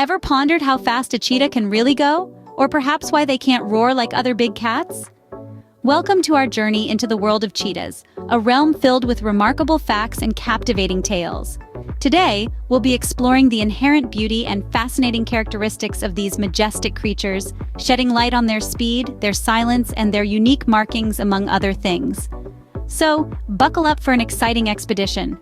Ever pondered how fast a cheetah can really go? Or perhaps why they can't roar like other big cats? Welcome to our journey into the world of cheetahs, a realm filled with remarkable facts and captivating tales. Today, we'll be exploring the inherent beauty and fascinating characteristics of these majestic creatures, shedding light on their speed, their silence, and their unique markings, among other things. So, buckle up for an exciting expedition.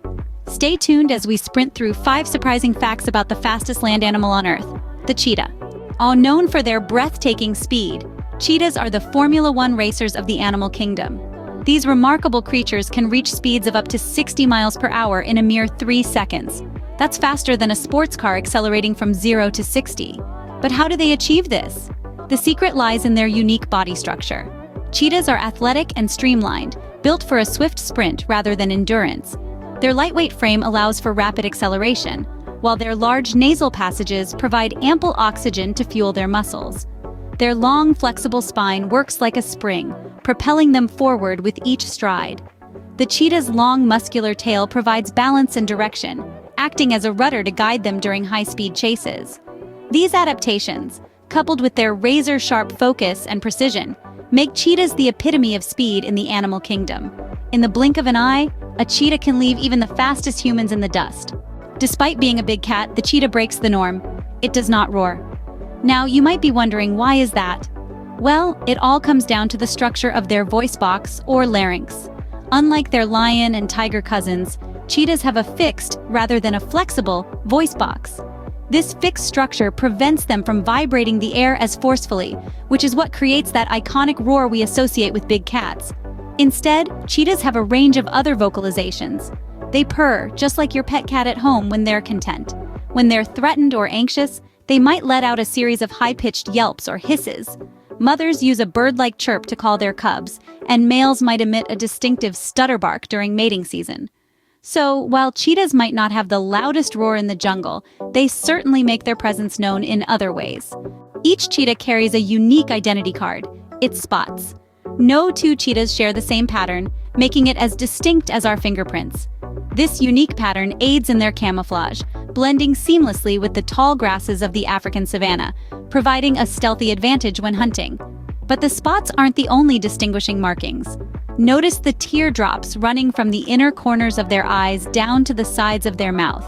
Stay tuned as we sprint through 5 surprising facts about the fastest land animal on Earth, the cheetah. All known for their breathtaking speed, cheetahs are the Formula One racers of the animal kingdom. These remarkable creatures can reach speeds of up to 60 miles per hour in a mere 3 seconds. That's faster than a sports car accelerating from 0 to 60. But how do they achieve this? The secret lies in their unique body structure. Cheetahs are athletic and streamlined, built for a swift sprint rather than endurance. Their lightweight frame allows for rapid acceleration, while their large nasal passages provide ample oxygen to fuel their muscles. Their long, flexible spine works like a spring, propelling them forward with each stride. The cheetah's long, muscular tail provides balance and direction, acting as a rudder to guide them during high-speed chases. These adaptations, coupled with their razor-sharp focus and precision, make cheetahs the epitome of speed in the animal kingdom. In the blink of an eye, a cheetah can leave even the fastest humans in the dust. Despite being a big cat, the cheetah breaks the norm. It does not roar. Now, you might be wondering, why is that? Well, it all comes down to the structure of their voice box, or larynx. Unlike their lion and tiger cousins, cheetahs have a fixed, rather than a flexible, voice box. This fixed structure prevents them from vibrating the air as forcefully, which is what creates that iconic roar we associate with big cats. Instead, cheetahs have a range of other vocalizations. They purr, just like your pet cat at home when they're content. When they're threatened or anxious, they might let out a series of high-pitched yelps or hisses. Mothers use a bird-like chirp to call their cubs, and males might emit a distinctive stutter bark during mating season. So, while cheetahs might not have the loudest roar in the jungle, they certainly make their presence known in other ways. Each cheetah carries a unique identity card, its spots. No two cheetahs share the same pattern, making it as distinct as our fingerprints. This unique pattern aids in their camouflage, blending seamlessly with the tall grasses of the African savanna, providing a stealthy advantage when hunting. But the spots aren't the only distinguishing markings. Notice the teardrops running from the inner corners of their eyes down to the sides of their mouth.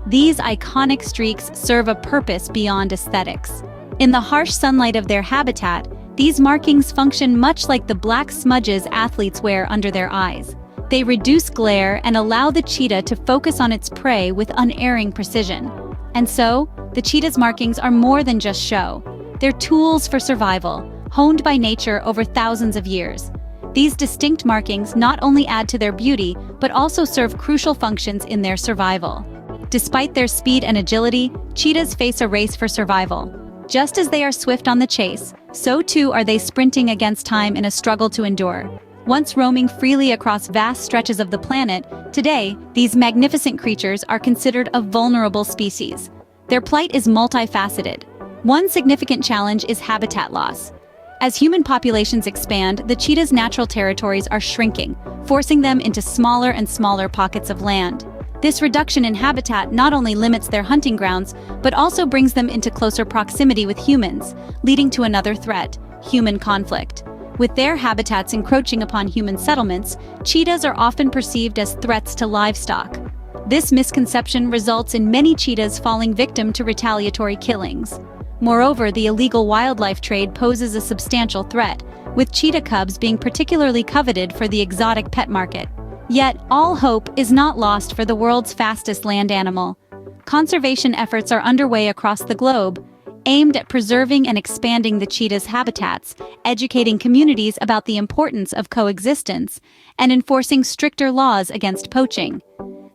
These iconic streaks serve a purpose beyond aesthetics. In the harsh sunlight of their habitat, these markings function much like the black smudges athletes wear under their eyes. They reduce glare and allow the cheetah to focus on its prey with unerring precision. And so, the cheetah's markings are more than just show. They're tools for survival, honed by nature over thousands of years. These distinct markings not only add to their beauty, but also serve crucial functions in their survival. Despite their speed and agility, cheetahs face a race for survival. Just as they are swift on the chase, so too are they sprinting against time in a struggle to endure. Once roaming freely across vast stretches of the planet, today, these magnificent creatures are considered a vulnerable species. Their plight is multifaceted. One significant challenge is habitat loss. As human populations expand, the cheetah's natural territories are shrinking, forcing them into smaller and smaller pockets of land. This reduction in habitat not only limits their hunting grounds, but also brings them into closer proximity with humans, leading to another threat: human conflict. With their habitats encroaching upon human settlements, cheetahs are often perceived as threats to livestock. This misconception results in many cheetahs falling victim to retaliatory killings. Moreover, the illegal wildlife trade poses a substantial threat, with cheetah cubs being particularly coveted for the exotic pet market. Yet, all hope is not lost for the world's fastest land animal. Conservation efforts are underway across the globe, aimed at preserving and expanding the cheetah's habitats, educating communities about the importance of coexistence, and enforcing stricter laws against poaching.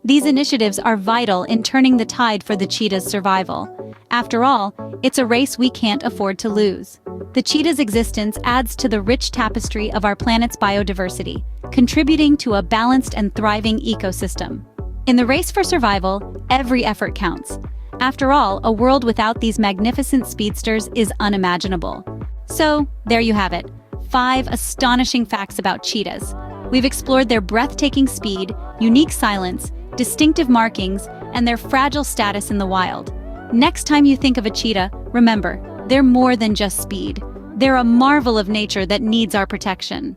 These initiatives are vital in turning the tide for the cheetah's survival. After all, it's a race we can't afford to lose. The cheetah's existence adds to the rich tapestry of our planet's biodiversity, contributing to a balanced and thriving ecosystem. In the race for survival, every effort counts. After all, a world without these magnificent speedsters is unimaginable. So, there you have it. 5 astonishing facts about cheetahs. We've explored their breathtaking speed, unique silence, distinctive markings, and their fragile status in the wild. Next time you think of a cheetah, remember, they're more than just speed. They're a marvel of nature that needs our protection.